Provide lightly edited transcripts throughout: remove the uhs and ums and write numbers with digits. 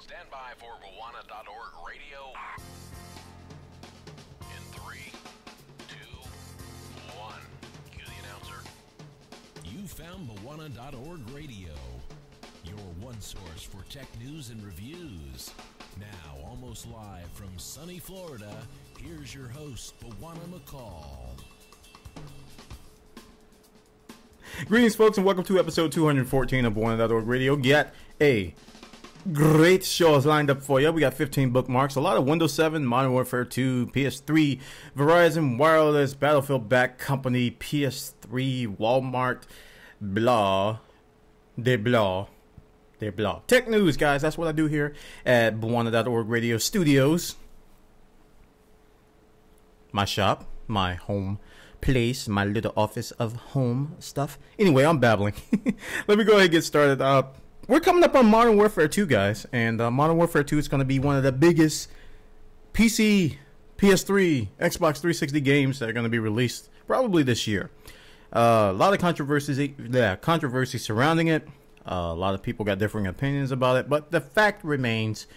Stand by for Bwana.org radio. In 3, 2, 1. Cue the announcer. You found Bwana.org radio, your one source for tech news and reviews. Now, almost live from sunny Florida, here's your host, Bwana McCall. Greetings, folks, and welcome to episode 214 of Bwana.org radio. Got a great shows lined up for you. We got 15 bookmarks, a lot of Windows 7, Modern Warfare 2, PS3, Verizon Wireless, Battlefield Back Company, PS3, Walmart, blah, de blah. Tech news, guys. That's what I do here at Bwana.org radio studios. My shop, my home place, my little office of home stuff. Anyway, I'm babbling. Let me go ahead and get started. We're coming up on Modern Warfare 2, guys, and Modern Warfare 2 is going to be one of the biggest PC, PS3, Xbox 360 games that are going to be released probably this year. A lot of controversy surrounding it. A lot of people got differing opinions about it, but the fact remains,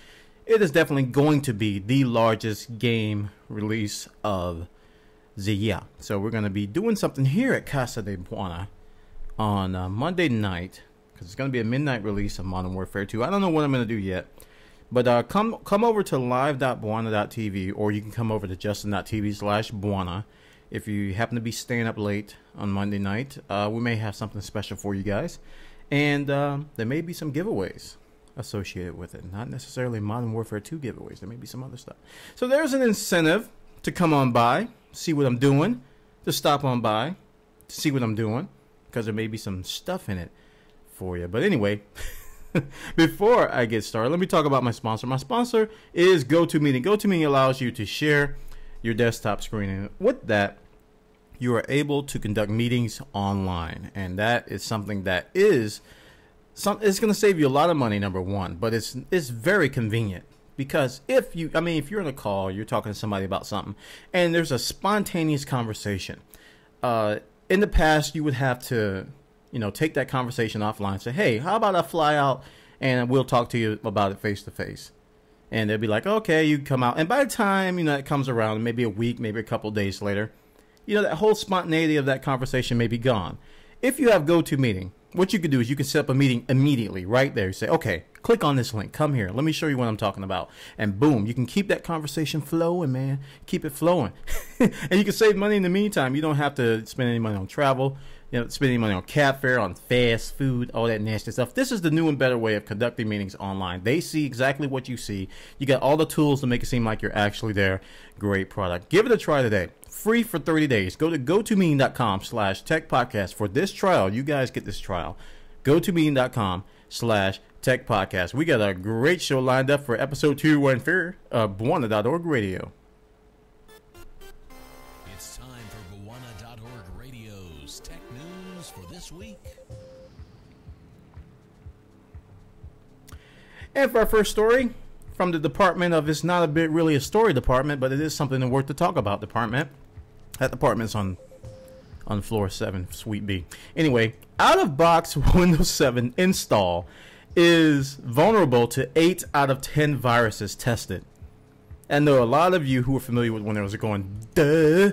it is definitely going to be the largest game release of the year. So we're going to be doing something here at Casa de Bwana on Monday night, because it's going to be a midnight release of Modern Warfare 2. I don't know what I'm going to do yet, but come over to live.bwana.tv, or you can come over to justin.tv/Bwana. If you happen to be staying up late on Monday night, we may have something special for you guys. And there may be some giveaways associated with it. Not necessarily Modern Warfare 2 giveaways. There may be some other stuff. So there's an incentive to come on by, see what I'm doing, to stop on by, to see what I'm doing, because there may be some stuff in it for you. But anyway, before I get started, let me talk about my sponsor. My sponsor is GoToMeeting. GoToMeeting allows you to share your desktop screen. And with that, you are able to conduct meetings online, and that is something that it's going to save you a lot of money, number one, but it's very convenient, because if you're in a call, you're talking to somebody about something, and there's a spontaneous conversation. In the past, you would have to, take that conversation offline and say, hey, how about I fly out and we'll talk to you about it face to face? And they'll be like, okay, you come out, and by the time it comes around, maybe a week, maybe a couple days later, that whole spontaneity of that conversation may be gone. If you have GoToMeeting, what you can do is you can set up a meeting immediately right there. You say, okay, click on this link. Come here. Let me show you what I'm talking about. And boom, you can keep that conversation flowing, man. Keep it flowing. And you can save money in the meantime. You don't have to spend any money on travel, spend any money on cab fare, on fast food, all that nasty stuff. This is the new and better way of conducting meetings online. They see exactly what you see. You got all the tools to make it seem like you're actually there. Great product. Give it a try today. Free for 30 days. Go to gotomeeting.com/techpodcast for this trial. You guys get this trial. gotomeeting.com/techpodcast. We got a great show lined up for episode 214 of Bwana.org radio. It's time for Bwana.org radio's tech news for this week. And for our first story from the department of, it's not really a story department, but it is something worth to talk about department. That department's on floor 7, Suite B. Anyway, out-of-box Windows 7 install is vulnerable to 8 out of 10 viruses tested. And there are a lot of you who are familiar with Windows are going, duh,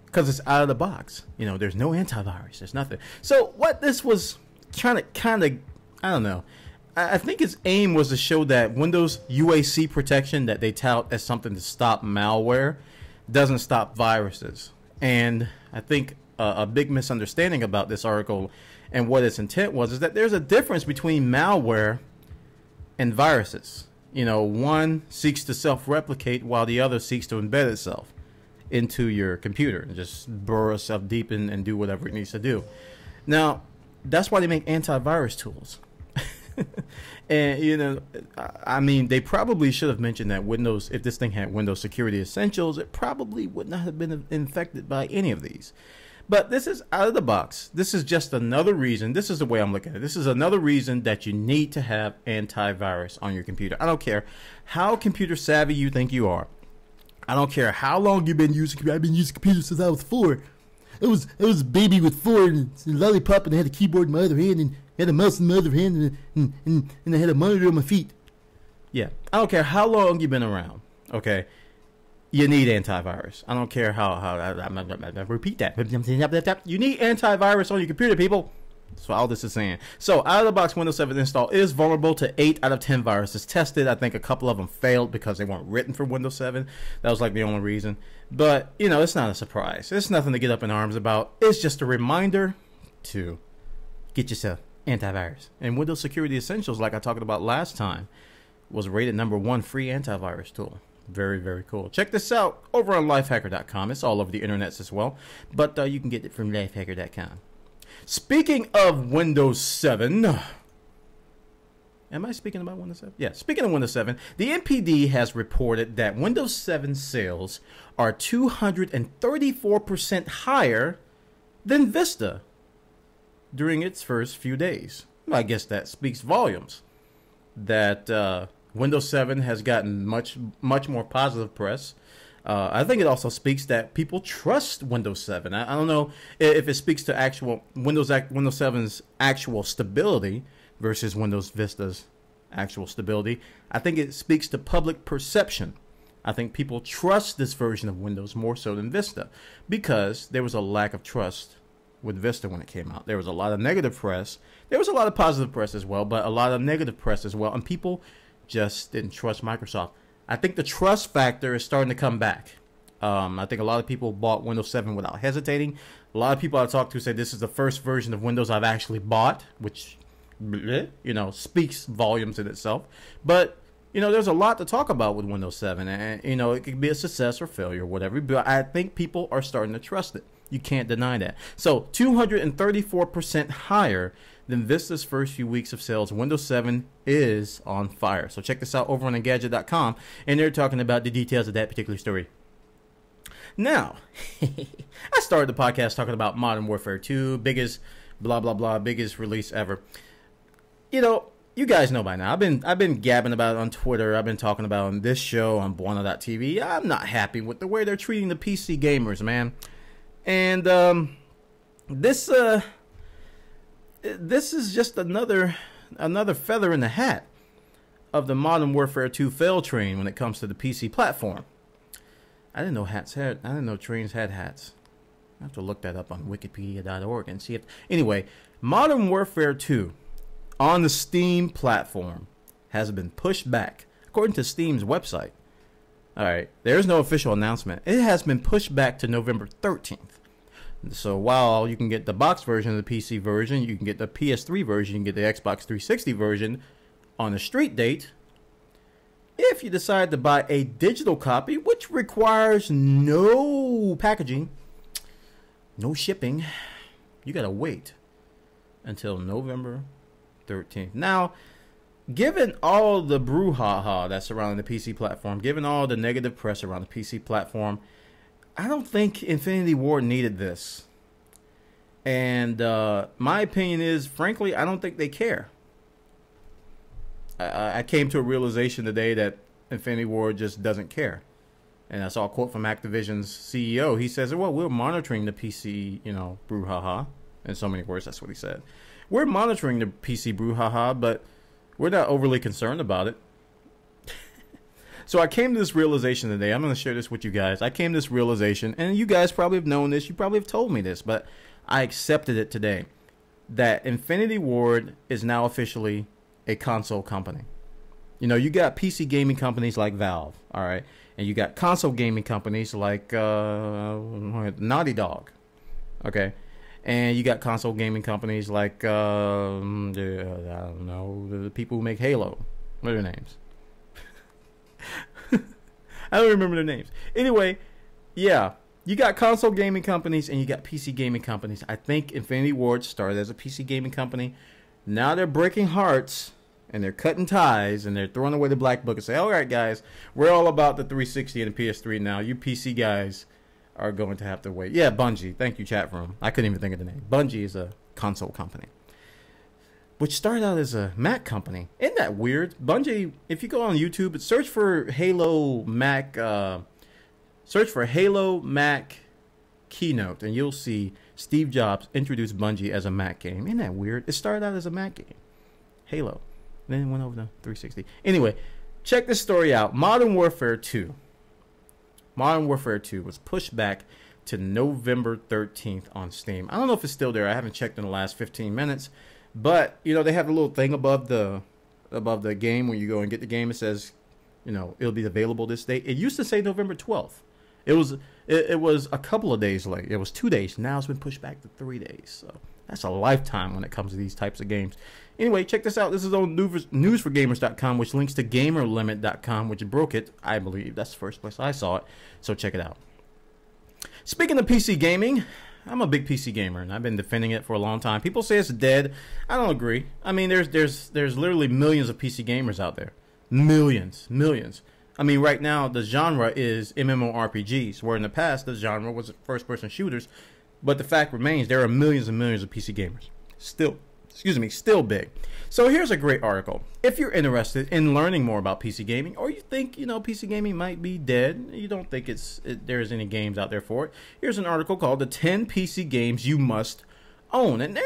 because it's out of the box. There's no antivirus. There's nothing. So what this was kind of, I don't know. I think its aim was to show that Windows UAC protection that they tout as something to stop malware doesn't stop viruses. And I think a big misunderstanding about this article and what its intent was is that there's a difference between malware and viruses. One seeks to self-replicate while the other seeks to embed itself into your computer and just burrow itself deep in and do whatever it needs to do. Now, that's why they make antivirus tools. And they probably should have mentioned that Windows, if this thing had Windows Security Essentials, it probably would not have been infected by any of these. But this is out of the box. This is just another reason. This is the way I'm looking at it. This is another reason that you need to have antivirus on your computer. I don't care how computer savvy you think you are. I don't care how long you've been using computers. I've been using computers since I was 4. I was a baby with 4 and a lollipop, and I had a keyboard in my other hand and had a mouse in my other hand, and I had a monitor on my feet. Yeah, I don't care how long you've been around. Okay, you need antivirus. I don't care how I repeat that. You need antivirus on your computer, people. That's what all this is saying. So, out of the box, Windows 7 install is vulnerable to 8 out of 10 viruses tested. I think a couple of them failed because they weren't written for Windows 7. That was like the only reason. But, you know, it's not a surprise. It's nothing to get up in arms about. It's just a reminder to get yourself antivirus. And Windows Security Essentials, like I talked about last time, was rated #1 free antivirus tool. Very, very cool. Check this out over on lifehacker.com. It's all over the internets as well. But you can get it from lifehacker.com. Speaking of Windows 7, am I speaking about Windows 7? Yeah, speaking of Windows 7, the NPD has reported that Windows 7 sales are 234% higher than Vista during its first few days. Well, I guess that speaks volumes. That Windows 7 has gotten much more positive press. I think it also speaks that people trust Windows 7. I don't know if it speaks to actual Windows 7's actual stability versus Windows Vista's actual stability. I think it speaks to public perception. I think people trust this version of Windows more so than Vista because there was a lack of trust with Vista when it came out. There was a lot of negative press. There was a lot of positive press as well, but a lot of negative press as well. And people just didn't trust Microsoft. I think the trust factor is starting to come back. I think a lot of people bought Windows 7 without hesitating. A lot of people I talked to said this is the first version of Windows I've actually bought, which, you know, speaks volumes in itself. But, you know, there's a lot to talk about with Windows 7. And, you know, it could be a success or failure, whatever. But I think people are starting to trust it. You can't deny that. So 234% higher than Vista's first few weeks of sales. Windows 7 is on fire. So check this out over on Engadget.com, and they're talking about the details of that particular story. Now, I started the podcast talking about Modern Warfare 2, biggest blah blah blah, biggest release ever. You know, you guys know by now. I've been gabbing about it on Twitter. I've been talking about it on this show on Buona.tv. I'm not happy with the way they're treating the PC gamers, man. And this is just another feather in the hat of the Modern Warfare 2 fail train when it comes to the PC platform. I didn't know trains had hats. I have to look that up on wikipedia.org and see if anyway, Modern Warfare 2 on the Steam platform has been pushed back according to Steam's website. All right, there's no official announcement. It has been pushed back to November 13th. So while you can get the box version of the PC version, you can get the PS3 version, you can get the Xbox 360 version on a street date. If you decide to buy a digital copy, which requires no packaging, no shipping, you gotta wait until November 13th. Now, given all the brouhaha that's surrounding the PC platform, given all the negative press around the PC platform, I don't think Infinity Ward needed this. And my opinion is, frankly, I don't think they care. I came to a realization today that Infinity Ward just doesn't care. And I saw a quote from Activision's CEO. He says, well, we're monitoring the PC, you know, brouhaha. In so many words, that's what he said. We're monitoring the PC brouhaha, but we're not overly concerned about it. So I came to this realization today. I'm going to share this with you guys. I came to this realization, and you guys probably have known this. You probably have told me this, but I accepted it today. That Infinity Ward is now officially a console company. You know, you got PC gaming companies like Valve, all right? And you got console gaming companies like Naughty Dog, okay? And you got console gaming companies like, I don't know, the people who make Halo. What are their names? I don't remember their names. Anyway, yeah, you got console gaming companies and you got PC gaming companies. I think Infinity Ward started as a PC gaming company. Now they're breaking hearts and they're cutting ties and they're throwing away the black book and say, all right, guys, we're all about the 360 and the PS3 now. You PC guys are going to have to wait. Yeah, Bungie. Thank you, chat room. I couldn't even think of the name. Bungie is a console company, which started out as a Mac company. Isn't that weird? Bungie, if you go on YouTube, search for Halo Mac, keynote, and you'll see Steve Jobs introduced Bungie as a Mac game. Isn't that weird? It started out as a Mac game, Halo, then it went over to 360. Anyway, check this story out. Modern Warfare 2. Modern Warfare 2 was pushed back to November 13th on Steam. I don't know if it's still there. I haven't checked in the last 15 minutes. But, you know, they have a little thing above the game when you go and get the game. It says, you know, it'll be available this date. It used to say November 12th. It was a couple of days late. It was 2 days. Now it's been pushed back to 3 days. So that's a lifetime when it comes to these types of games. Anyway, check this out. This is on newsforgamers.com, which links to gamerlimit.com, which broke it, I believe. That's the first place I saw it. So check it out. Speaking of PC gaming, I'm a big PC gamer, and I've been defending it for a long time. People say it's dead. I don't agree. I mean, there's literally millions of PC gamers out there. Millions. I mean, right now, the genre is MMORPGs, where in the past, the genre was first-person shooters. But the fact remains, there are millions and millions of PC gamers. Still big. So here's a great article. If you're interested in learning more about PC gaming, or you think, you know, PC gaming might be dead, you don't think there's any games out there for it, here's an article called The 10 PC Games You Must Own. And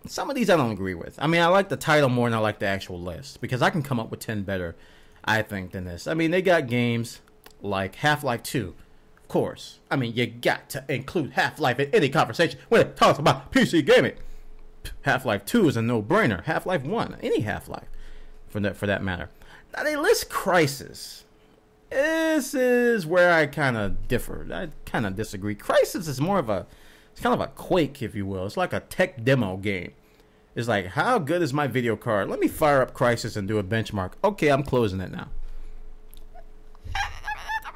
some of these I don't agree with. I mean, I like the title more than I like the actual list, because I can come up with 10 better, I think, than this. I mean, they got games like Half-Life 2. Of course. I mean, you got to include Half-Life in any conversation when it talks about PC gaming. Half-Life 2 is a no-brainer. Half-Life 1, any Half-Life, for that matter. Now they list Crysis. This is where I kind of differ. I kind of disagree. Crysis is more of it's kind of a Quake, if you will. It's like a tech demo game. It's like, how good is my video card? Let me fire up Crysis and do a benchmark. Okay, I'm closing it now.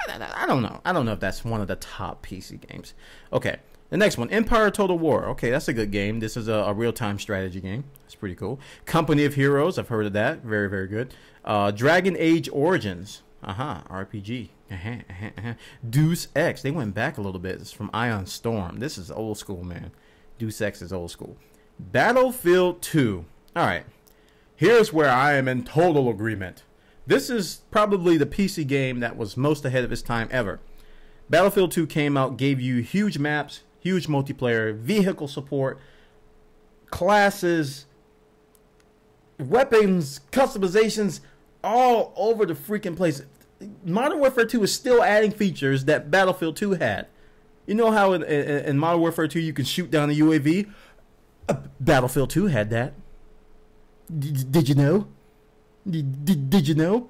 I don't know. I don't know if that's one of the top PC games. Okay. The next one, Empire Total War. Okay, that's a good game. This is a real-time strategy game. It's pretty cool. Company of Heroes. I've heard of that. Very, very good. Dragon Age Origins. RPG. Deus Ex. They went back a little bit. It's from Ion Storm. This is old school, man. Deus Ex is old school. Battlefield 2. All right. Here's where I am in total agreement. This is probably the PC game that was most ahead of its time ever. Battlefield 2 came out, gave you huge maps, huge multiplayer, vehicle support, classes, weapons, customizations, all over the freaking place. Modern Warfare 2 is still adding features that Battlefield 2 had. You know how in Modern Warfare 2 you can shoot down a UAV? Battlefield 2 had that. Did you know? Did you know?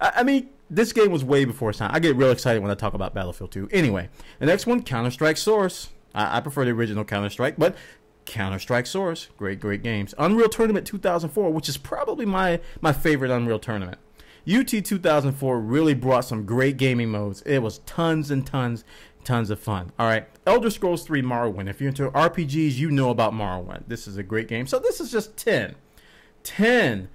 I mean, this game was way before its time. I get real excited when I talk about Battlefield 2. Anyway, the next one, Counter-Strike Source. I prefer the original Counter-Strike, but Counter-Strike Source, great games. Unreal Tournament 2004, which is probably my favorite Unreal Tournament. UT 2004 really brought some great gaming modes. It was tons and tons of fun. All right, Elder Scrolls 3 Morrowind. If you're into RPGs, you know about Morrowind. This is a great game. So this is just 10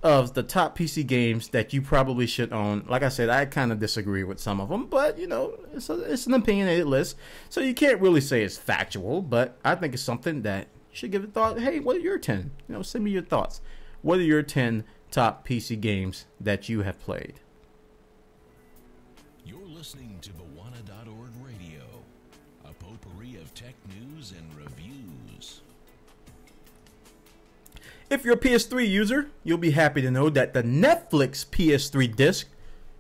of the top PC games that you probably should own. Like I said, I kind of disagree with some of them, but, you know, it's an opinionated list, so you can't really say it's factual, but I think it's something that you should give a thought. Hey, what are your 10? You know, send me your thoughts. What are your 10 top PC games that you have played? You're listening to Bawana.org Radio, a potpourri of tech news and reviews. If you're a PS3 user, you'll be happy to know that the Netflix PS3 disc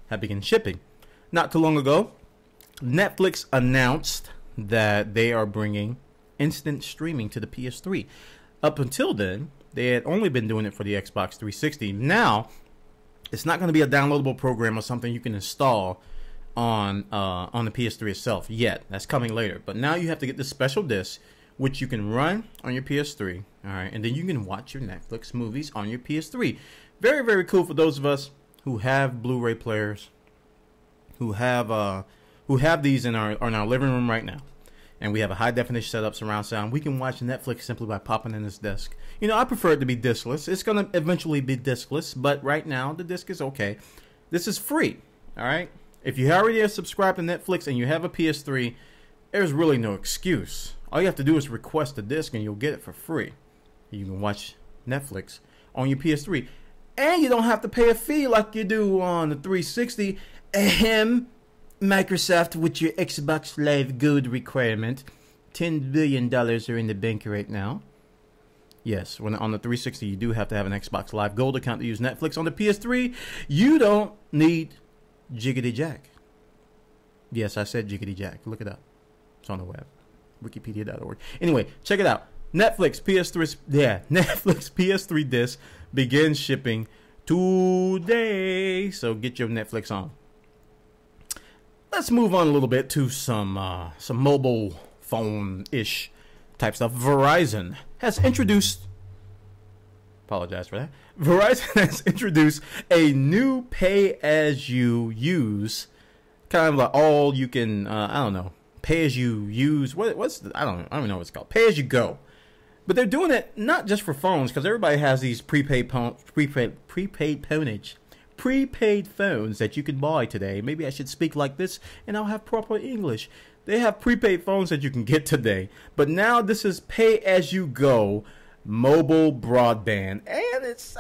have begun shipping. Not too long ago, Netflix announced that they are bringing instant streaming to the PS3. Up until then, they had only been doing it for the Xbox 360. Now, it's not going to be a downloadable program or something you can install on the PS3 itself yet. That's coming later. But now you have to get this special disc, which you can run on your PS3, all right, and then you can watch your Netflix movies on your PS3. Very, very cool for those of us who have Blu-ray players, who have these in our living room right now, and we have a high definition setup, surround sound. We can watch Netflix simply by popping in this disc. You know, I prefer it to be discless. It's gonna eventually be discless, but right now the disc is okay. This is free, all right. If you already are subscribed to Netflix and you have a PS3, there's really no excuse. All you have to do is request a disc and you'll get it for free. You can watch Netflix on your PS3. And you don't have to pay a fee like you do on the 360. Microsoft with your Xbox Live Gold requirement. $10 billion are in the bank right now. Yes, when on the 360, you do have to have an Xbox Live Gold account to use Netflix. On the PS3, you don't need Jiggity Jack. Yes, I said Jiggity Jack. Look it up. It's on the web. Wikipedia.org. Anyway, check it out. Netflix PS3 disc begins shipping today. So get your Netflix on. Let's move on a little bit to some mobile phone-ish type stuff. Verizon has introduced. Apologize for that. Verizon has introduced a new pay-as-you-use, kind of like all you can. I don't know. Pay-as-you-use. I don't know what it's called. Pay-as-you-go. But they're doing it not just for phones, because everybody has these prepaid phones that you can buy today. Maybe I should speak like this, and I'll have proper English. They have prepaid phones that you can get today. But now this is pay-as-you-go mobile broadband. And it's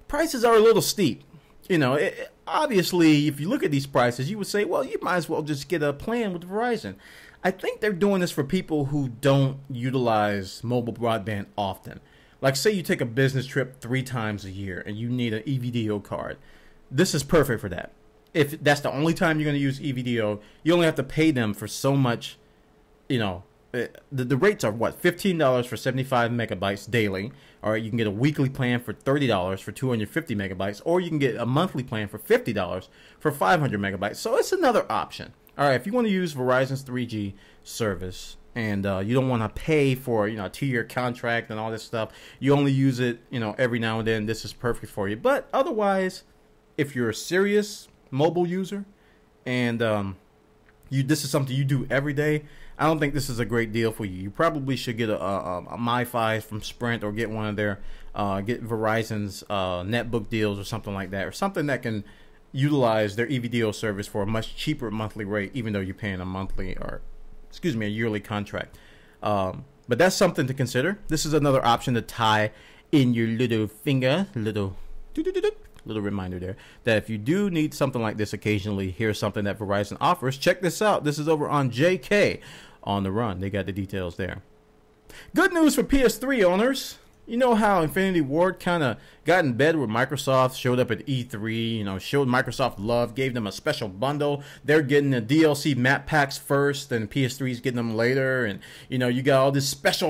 prices are a little steep. You know, obviously, if you look at these prices, you would say, well, you might as well just get a plan with Verizon. I think they're doing this for people who don't utilize mobile broadband often. Like, say you take a business trip 3 times a year and you need an EVDO card. This is perfect for that. If that's the only time you're going to use EVDO, you only have to pay them for so much, you know. The rates are what? $15 for 75 megabytes daily. All right, you can get a weekly plan for $30 for 250 megabytes, or you can get a monthly plan for $50 for 500 megabytes. So it's another option. All right, if you want to use Verizon's 3G service and you don't want to pay for, you know, a 2-year contract and all this stuff, you only use it, you know, every now and then, this is perfect for you. But otherwise, if you're a serious mobile user and this is something you do every day, I don't think this is a great deal for you. You probably should get a MiFi from Sprint, or get one of their get Verizon's netbook deals or something like that, or something that can utilize their EVDO service for a much cheaper monthly rate, even though you're paying a yearly contract. But that's something to consider. This is another option to tie in your little finger, little reminder there, that if you do need something like this occasionally, here's something that Verizon offers. Check this out. This is over on JK on the Run. They got the details there. Good news for PS3 owners. You know how Infinity Ward kind of got in bed with Microsoft, showed up at E3, you know, showed Microsoft love, gave them a special bundle. They're getting the DLC map packs first, and PS3's getting them later. And, you know, you got all this special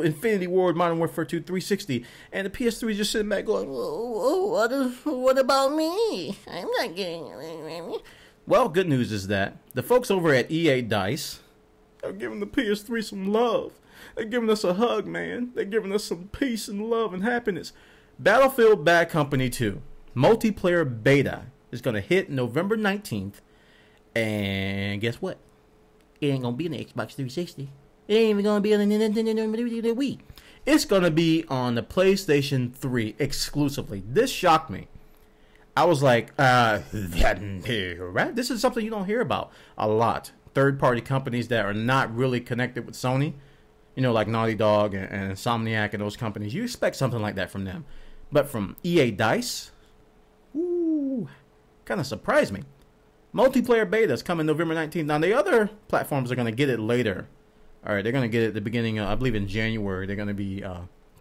Infinity Ward Modern Warfare 2 360, and the PS3 is just sitting back going, what about me? I'm not getting it. Well, good news is that the folks over at EA DICE are giving the PS3 some love. They're giving us a hug, man. They're giving us some peace and love and happiness. Battlefield Bad Company 2 multiplayer beta is going to hit November 19th, and guess what? It ain't going to be on the Xbox 360. It ain't even going to be on the Nintendo Wii. It's going to be on the PlayStation 3 exclusively. This shocked me. I was like, right? This is something you don't hear about a lot. Third-party companies that are not really connected with Sony, you know, like Naughty Dog and Insomniac and those companies. You expect something like that from them. But from EA DICE, ooh, kind of surprised me. Multiplayer beta is coming November 19th. Now, the other platforms are going to get it later. All right, they're going to get it at the beginning of, I believe in January. They're going to be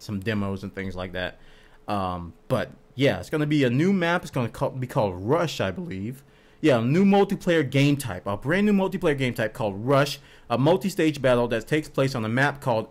some demos and things like that. But yeah, it's going to be a new map. It's going to be called Rush, I believe. Yeah, a new multiplayer game type. A brand new multiplayer game type called Rush. A multi-stage battle that takes place on a map called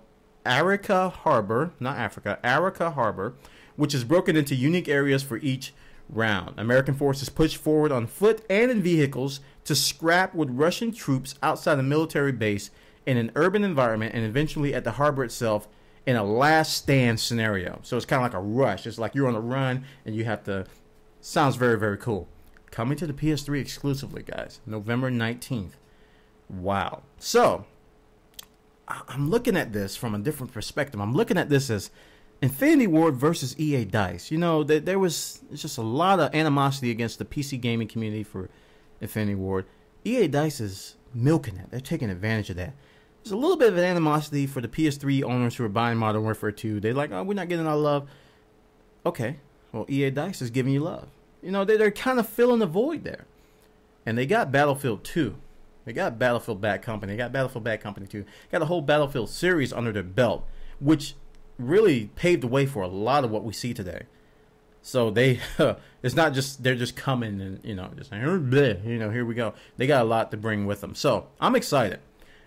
Arica Harbor. Not Africa. Arica Harbor. Which is broken into unique areas for each round. American forces push forward on foot and in vehicles to scrap with Russian troops outside a military base in an urban environment, and eventually at the harbor itself in a last stand scenario. So it's kind of like a rush. It's like you're on a run and you have to. Sounds very, very cool. Coming to the PS3 exclusively, guys. November 19th. Wow. So I'm looking at this from a different perspective. I'm looking at this as Infinity Ward versus EA DICE. You know, it's just a lot of animosity against the PC gaming community for Infinity Ward. EA DICE is milking it. They're taking advantage of that. There's a little bit of an animosity for the PS3 owners who are buying Modern Warfare 2. They're like, oh, we're not getting our love. Okay, well, EA DICE is giving you love. You know, they're kind of filling the void there. And they got Battlefield 2. They got Battlefield Bad Company. They got Battlefield Bad Company 2. Got a whole Battlefield series under their belt, which really paved the way for a lot of what we see today. So they, it's not just they're just coming and just here we go. They got a lot to bring with them. So I'm excited.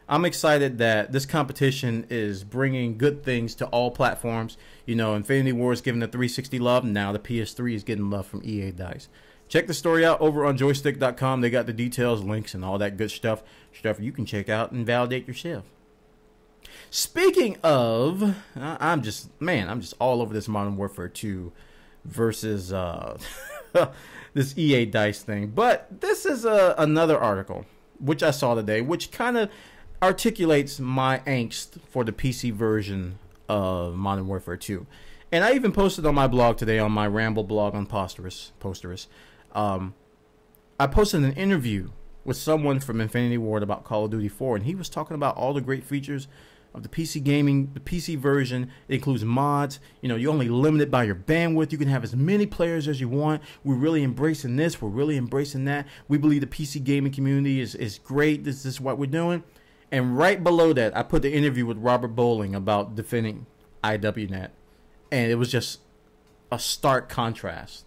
I'm excited that this competition is bringing good things to all platforms. Infinity Ward is giving the 360 love. Now the PS3 is getting love from EA Dice. Check the story out over on joystick.com. They got the details, links, and all that good stuff you can check out and validate yourself. Speaking of, I'm just all over this Modern Warfare 2 versus this EA Dice thing. But this is another article which I saw today, which kind of articulates my angst for the PC version of Modern Warfare 2. And I even posted on my blog today, on my Ramble blog on Posterous. I posted an interview with someone from Infinity Ward about Call of Duty 4, and he was talking about all the great features of the PC gaming, the PC version. It includes mods. You're only limited by your bandwidth. You can have as many players as you want. We're really embracing this. We're really embracing that. We believe the PC gaming community is great. This is what we're doing. And right below that, I put the interview with Robert Bowling about defending IWNet. And it was just a stark contrast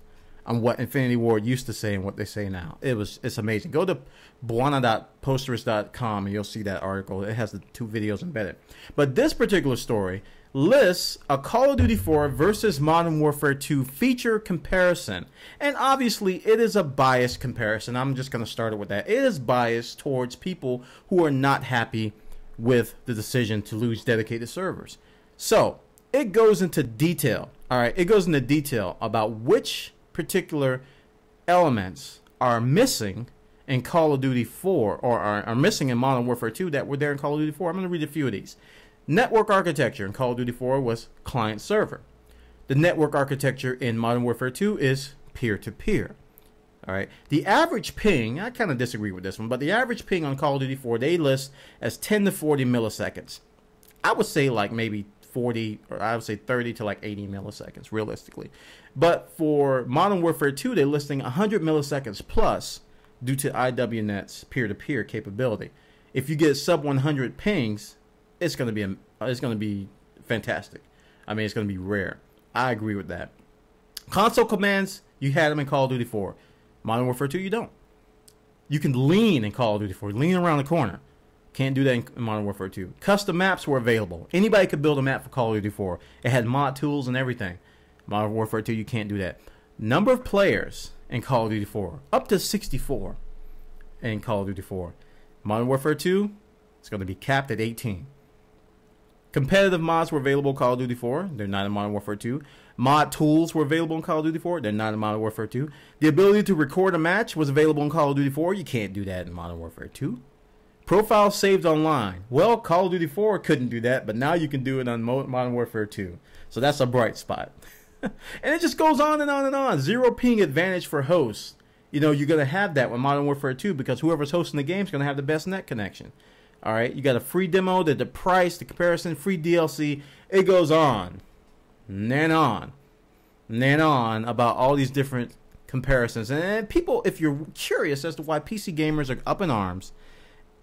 on what Infinity Ward used to say and what they say now. It's amazing. Go to buana.posterous.com and you'll see that article. It has the 2 videos embedded. But this particular story lists a Call of Duty 4 versus Modern Warfare 2 feature comparison. And obviously, it is a biased comparison. I'm just going to start it with that. It is biased towards people who are not happy with the decision to lose dedicated servers. So, it goes into detail. All right, it goes into detail about which particular elements are missing in Call of Duty 4 or are missing in Modern Warfare 2 that were there in Call of Duty 4. I'm going to read a few of these. Network architecture in Call of Duty 4 was client-server. The network architecture in Modern Warfare 2 is peer-to-peer. All right. The average ping, I kind of disagree with this one, but the average ping on Call of Duty 4, they list as 10 to 40 milliseconds. I would say like maybe 40, or I would say 30 to like 80 milliseconds, realistically. But for Modern Warfare 2, they're listing 100 milliseconds plus due to IWNet's peer-to-peer capability. If you get sub 100 pings, it's going to be fantastic. I mean, it's going to be rare. I agree with that. Console commands, you had them in Call of Duty 4. Modern Warfare 2, you don't. You can lean in Call of Duty 4, lean around the corner. Can't do that in Modern Warfare 2. Custom maps were available. Anybody could build a map for Call of Duty 4. It had mod tools and everything. Modern Warfare 2, you can't do that. Number of players in Call of Duty 4, up to 64 in Call of Duty 4. Modern Warfare 2, it's going to be capped at 18. Competitive mods were available in Call of Duty 4. They're not in Modern Warfare 2. Mod tools were available in Call of Duty 4. They're not in Modern Warfare 2. The ability to record a match was available in Call of Duty 4. You can't do that in Modern Warfare 2. Profile saved online. Well, Call of Duty 4 couldn't do that, but now you can do it on Modern Warfare 2. So that's a bright spot. And it just goes on and on and on. Zero ping advantage for hosts. You're going to have that with Modern Warfare 2 because whoever's hosting the game is going to have the best net connection. All right, you got a free demo, the price, the comparison, free DLC. It goes on and on and on about all these different comparisons. And people, if you're curious as to why PC gamers are up in arms,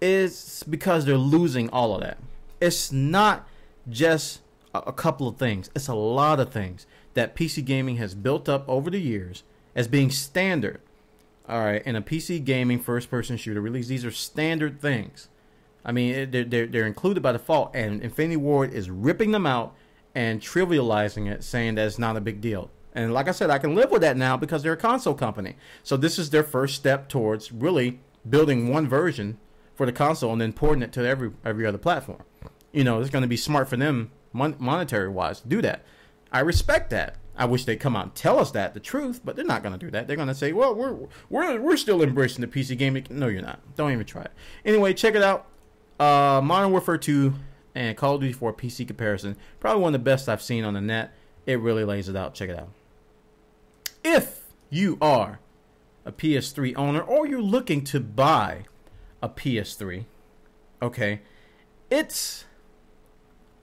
it's because they're losing all of that. It's not just a couple of things. It's a lot of things that PC gaming has built up over the years as being standard. All right, in a PC gaming first-person shooter release, these are standard things. I mean, they're included by default, and Infinity Ward is ripping them out and trivializing it, saying that it's not a big deal. And like I said, I can live with that now because they're a console company. So this is their first step towards really building one version for the console and then porting it to every other platform. It's going to be smart for them monetary-wise to do that. I respect that. I wish they'd come out and tell us the truth, but they're not going to do that. They're going to say, well, we're still embracing the PC gaming. No, you're not. Don't even try it. Anyway, check it out. Modern Warfare 2 and Call of Duty 4 PC comparison. Probably one of the best I've seen on the net. It really lays it out. Check it out. If you are a PS3 owner or you're looking to buy a PS3, okay, it's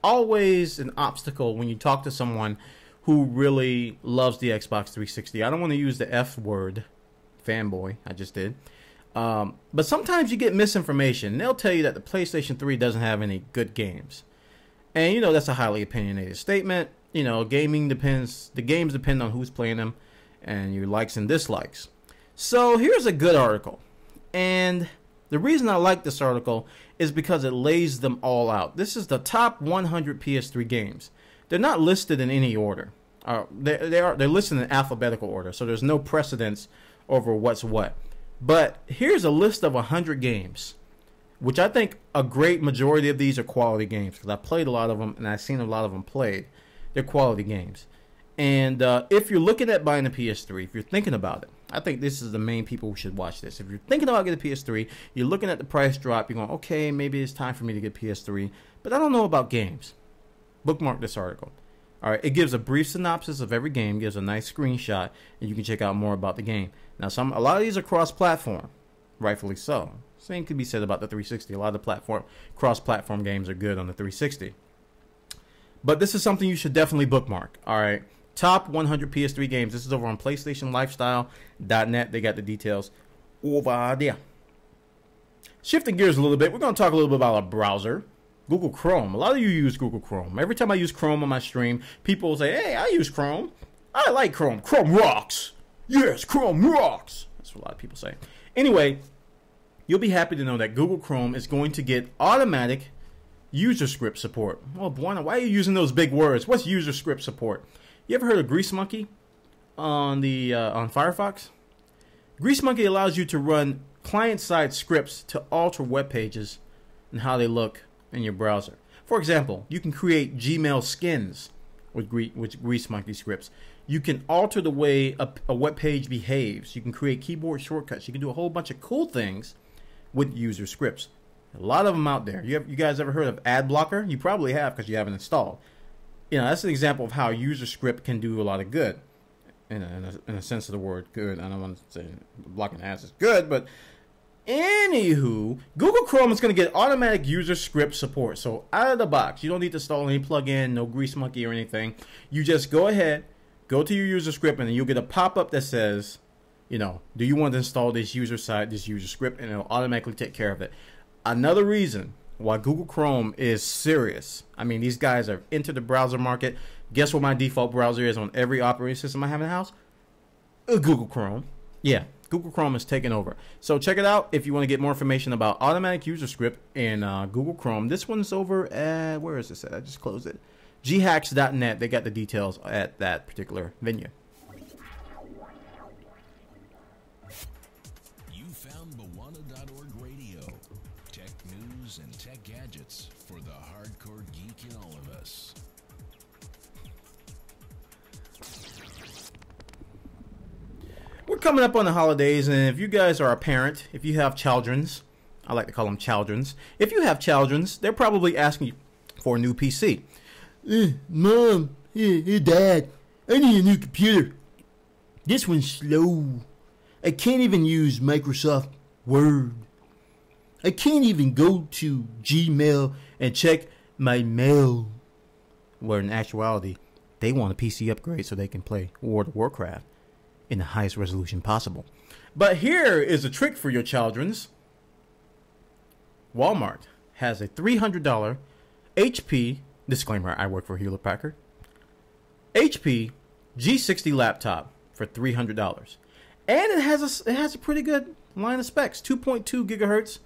always an obstacle when you talk to someone who really loves the Xbox 360. I don't want to use the F word, fanboy. I just did. But sometimes you get misinformation. They'll tell you that the PlayStation 3 doesn't have any good games. And, you know, that's a highly opinionated statement. You know, gaming depends, the games depend on who's playing them and your likes and dislikes. So here's a good article. And the reason I like this article is because it lays them all out. This is the top 100 PS3 games. They're not listed in any order. They're listed in alphabetical order, so there's no precedence over what's what. But here's a list of 100 games, which I think a great majority of these are quality games because I played a lot of them and I've seen a lot of them played. They're quality games. And if you're looking at buying a PS3, if you're thinking about it, I think this is the main people who should watch this. If you're thinking about getting a PS3, you're looking at the price drop, you're going, okay, maybe it's time for me to get PS3, but I don't know about games. Bookmark this article. All right, it gives a brief synopsis of every game, gives a nice screenshot, and you can check out more about the game. Now, a lot of these are cross-platform, rightfully so. Same could be said about the 360. A lot of the cross-platform games are good on the 360. But this is something you should definitely bookmark. All right, top 100 PS3 games. This is over on PlayStationLifestyle.net. They got the details over there. Shifting gears a little bit, we're going to talk a little bit about a browser. Google Chrome. A lot of you use Google Chrome. Every time I use Chrome on my stream, people will say, hey, I use Chrome. I like Chrome. Chrome rocks. Yes, Chrome rocks. That's what a lot of people say. Anyway, you'll be happy to know that Google Chrome is going to get automatic user script support. Oh, Buona, why are you using those big words? What's user script support? You ever heard of Grease Monkey on Firefox? Grease Monkey allows you to run client-side scripts to alter web pages and how they look in your browser. For example, you can create Gmail skins with Grease Monkey scripts. You can alter the way a web page behaves. You can create keyboard shortcuts. You can do a whole bunch of cool things with user scripts. A lot of them out there. You guys ever heard of ad blocker? You probably have because you haven't installed. You know, that's an example of how user script can do a lot of good. In a sense of the word good. I don't want to say blocking ads is good, but anywho, Google Chrome is going to get automatic user script support. So out of the box, you don't need to install any plugin, no Grease Monkey or anything. You just go ahead, go to your user script, and then you'll get a pop-up that says, you know, do you want to install this user script, and it'll automatically take care of it. Another reason why Google Chrome is serious. I mean, these guys are into the browser market. Guess what my default browser is on every operating system I have in the house? Google Chrome. Yeah. Google Chrome is taking over. So check it out if you want to get more information about automatic user script in Google Chrome. This one's over at, where is this at? I just closed it. ghacks.net. They got the details at that particular venue. You found Bawana.org Radio. Tech news and tech gadgets for the hardcore geek in all of us. We're coming up on the holidays, and if you guys are a parent, if you have childrens, I like to call them childrens. If you have childrens, they're probably asking you for a new PC. Mom, hey, Dad, I need a new computer. This one's slow. I can't even use Microsoft Word. I can't even go to Gmail and check my mail. Where in actuality, they want a PC upgrade so they can play World of Warcraft in the highest resolution possible. But here is a trick for your childrens. Walmart has a $300 HP, disclaimer, I work for Hewlett Packard, HP G60 laptop for $300. And it has a pretty good line of specs. 2.2 gigahertz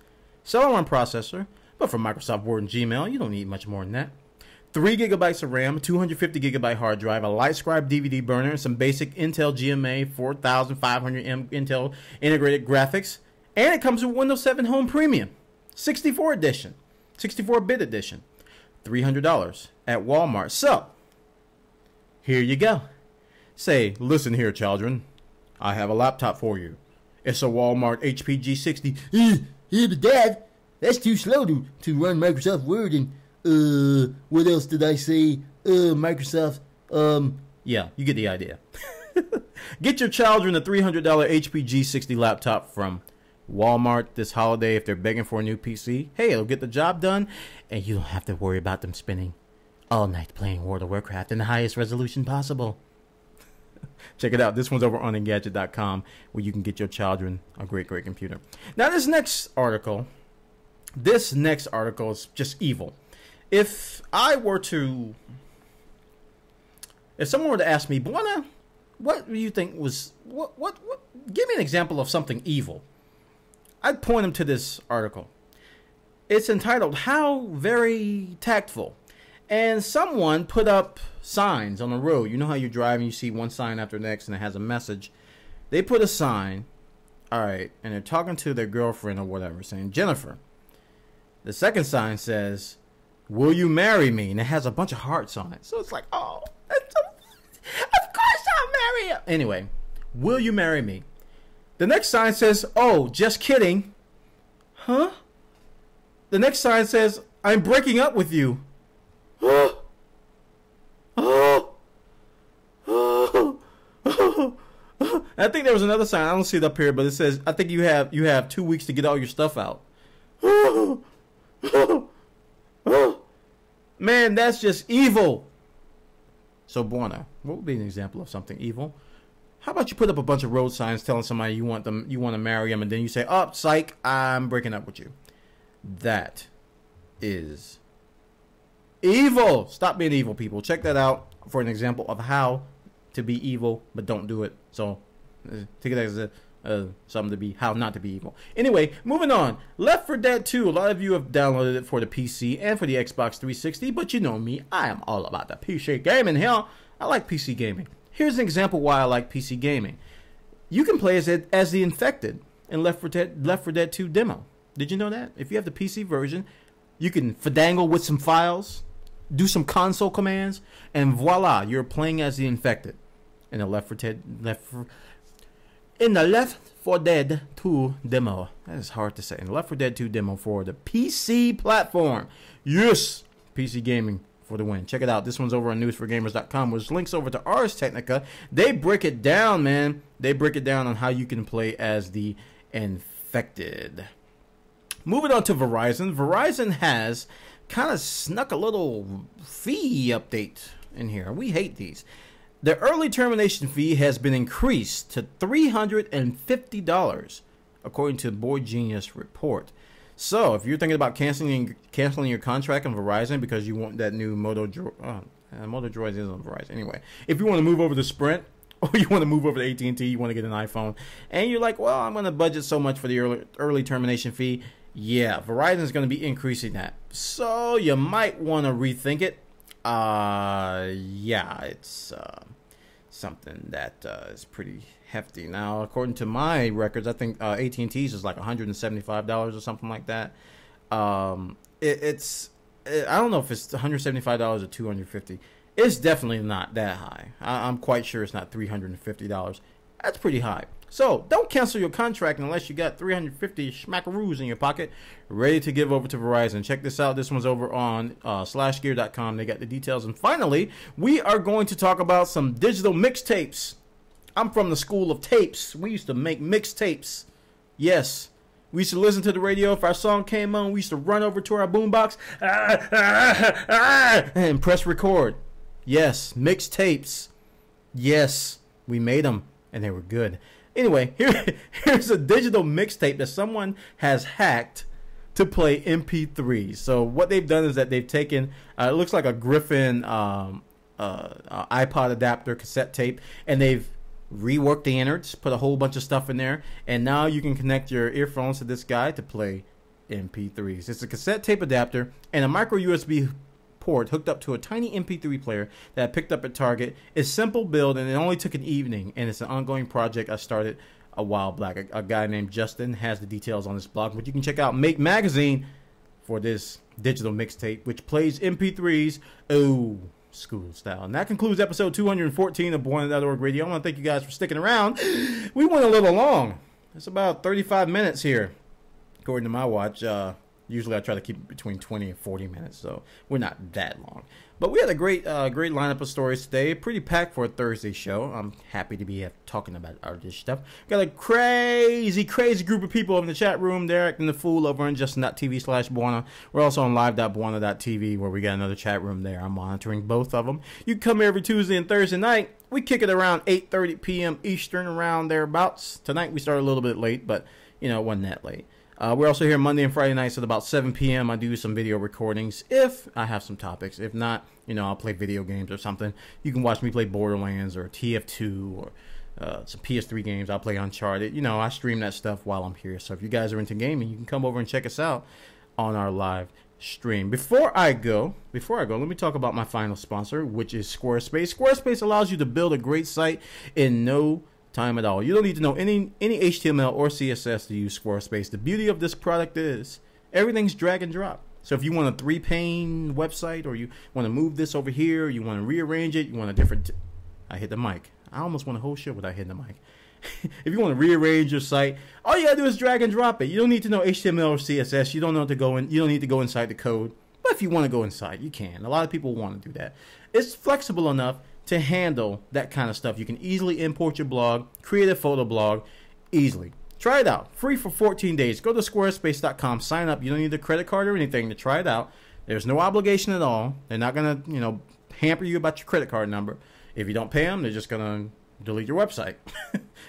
Celeron processor, but for Microsoft Word and Gmail, you don't need much more than that. 3 gigabytes of RAM, 250 gigabyte hard drive, a LightScribe DVD burner, and some basic Intel GMA 4500M Intel integrated graphics. And it comes with Windows 7 Home Premium, 64-bit edition, $300 at Walmart. So, here you go. Say, listen here, children. I have a laptop for you. It's a Walmart HP G60. Yeah, but Dad, that's too slow to run Microsoft Word and what else did I say? Microsoft, Yeah, you get the idea. Get your children a $300 HP G60 laptop from Walmart this holiday if they're begging for a new PC. Hey, it'll get the job done, and you don't have to worry about them spending all night playing World of Warcraft in the highest resolution possible. Check it out. This one's over on Engadget.com, where you can get your children a great computer. Now, this next article is just evil. If someone were to ask me, Buona, what do you think was what? Give me an example of something evil, I'd point them to this article. It's entitled "How Very Tactful," and someone put up signs on the road. You know how you drive and you see one sign after the next, and it has a message. They put a sign, all right, and they're talking to their girlfriend or whatever, saying, "Jennifer." The second sign says, "Will you marry me?" And it has a bunch of hearts on it. So it's like, oh, of course I'll marry you. Anyway, "Will you marry me?" The next sign says, "Oh, just kidding." Huh? The next sign says, "I'm breaking up with you." I think there was another sign. I don't see it up here, but it says, "I think you have 2 weeks to get all your stuff out." Man, that's just evil. So, Buona, what would be an example of something evil? How about you put up a bunch of road signs telling somebody you want to marry them, and then you say, "Oh, psych, I'm breaking up with you." That is evil. Stop being evil, people. Check that out for an example of how to be evil, but don't do it. So, take it as something to be, how not to be evil. Anyway, moving on. Left 4 Dead 2. A lot of you have downloaded it for the PC and for the Xbox 360, but you know me. I am all about the PC gaming. Hell, I like PC gaming. Here's an example why I like PC gaming. You can play as the infected in Left 4 Dead 2 demo. Did you know that? If you have the PC version, you can fidangle with some files, do some console commands, and voila, you're playing as the infected in the Left 4 Dead 2 demo. That is hard to say. In the Left 4 Dead 2 demo for the PC platform. Yes! PC gaming for the win. Check it out. This one's over on newsforgamers.com, which links over to Ars Technica. They break it down, man. They break it down on how you can play as the infected. Moving on to Verizon. Verizon has kind of snuck a little fee update in here. We hate these. The early termination fee has been increased to $350, according to Boy Genius report. So, if you're thinking about canceling your contract on Verizon because you want that new Moto Droid, Moto Droid is on Verizon anyway. If you want to move over to Sprint, or you want to move over to AT&T, you want to get an iPhone, and you're like, well, I'm going to budget so much for the early termination fee. Yeah, Verizon is going to be increasing that. So, you might want to rethink it. Yeah, it's something that is pretty hefty. Now, according to my records, I think AT&T's is like $175 or something like that. I don't know if it's $175 or $250. It's definitely not that high. I'm quite sure it's not $350. That's pretty high. So, don't cancel your contract unless you got 350 schmackaroos in your pocket ready to give over to Verizon. Check this out. This one's over on slashgear.com. They got the details. And finally, we are going to talk about some digital mixtapes. I'm from the school of tapes. We used to make mixtapes. Yes. We used to listen to the radio. If our song came on, we used to run over to our boombox and press record. Yes. Mixtapes. Yes. We made them, and they were good. Anyway, here's a digital mixtape that someone has hacked to play MP3s. So what they've done is that they've taken, it looks like a Griffin iPod adapter cassette tape, and they've reworked the innards, put a whole bunch of stuff in there, and now you can connect your earphones to this guy to play MP3s. It's a cassette tape adapter and a micro USB port hooked up to a tiny MP3 player that I picked up at Target. It's simple build, and it only took an evening, and it's an ongoing project I started a while back. A guy named Justin has the details on his blog, but you can check out Make Magazine for this digital mixtape, which plays MP3s school style. And that concludes episode 214 of Born.org Radio. I want to thank you guys for sticking around. We went a little long. It's about 35 minutes here, according to my watch. Usually I try to keep it between 20 and 40 minutes, so we're not that long. But we had a great lineup of stories today. Pretty packed for a Thursday show. I'm happy to be talking about all this stuff. Got a crazy group of people in the chat room. They're acting the fool over on justin.tv/Buana. We're also on live.buana.tv where we got another chat room there. I'm monitoring both of them. You can come here every Tuesday and Thursday night. We kick it around 8:30 p.m. Eastern, around thereabouts. Tonight we started a little bit late, but, you know, it wasn't that late. We're also here Monday and Friday nights at about 7 p.m. I do some video recordings if I have some topics. If not, you know, I'll play video games or something. You can watch me play Borderlands or TF2 or some PS3 games. I'll play Uncharted. You know, I stream that stuff while I'm here. So if you guys are into gaming, you can come over and check us out on our live stream. Before I go, let me talk about my final sponsor, which is Squarespace. Squarespace allows you to build a great site in no time at all. You don't need to know any HTML or CSS to use Squarespace. The beauty of this product is everything's drag and drop. So if you want a 3-pane website, or you want to move this over here, you want to rearrange it, you want a different I hit the mic. I almost want a whole show without hitting the mic. If you want to rearrange your site, all you gotta do is drag and drop it. You don't need to know HTML or CSS. You don't need to go inside the code. But if you want to go inside, you can. A lot of people want to do that. It's flexible enough to handle that kind of stuff. You can easily import your blog, create a photo blog easily. Try it out. Free for 14 days. Go to squarespace.com, sign up. You don't need a credit card or anything to try it out. There's no obligation at all. They're not going to, you know, hamper you about your credit card number. If you don't pay them, they're just going to delete your website.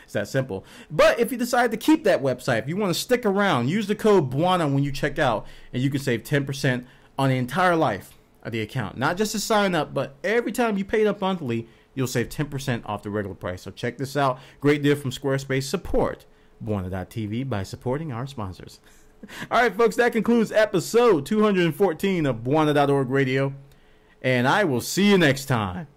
It's that simple. But if you decide to keep that website, if you want to stick around, use the code BUANA when you check out, and you can save 10% on the entire life of the account. Not just to sign up, but every time you pay it up monthly, you'll save 10% off the regular price. So check this out. Great deal from Squarespace. Support Buana.tv by supporting our sponsors. All right, folks, that concludes episode 214 of Buana.org Radio. And I will see you next time.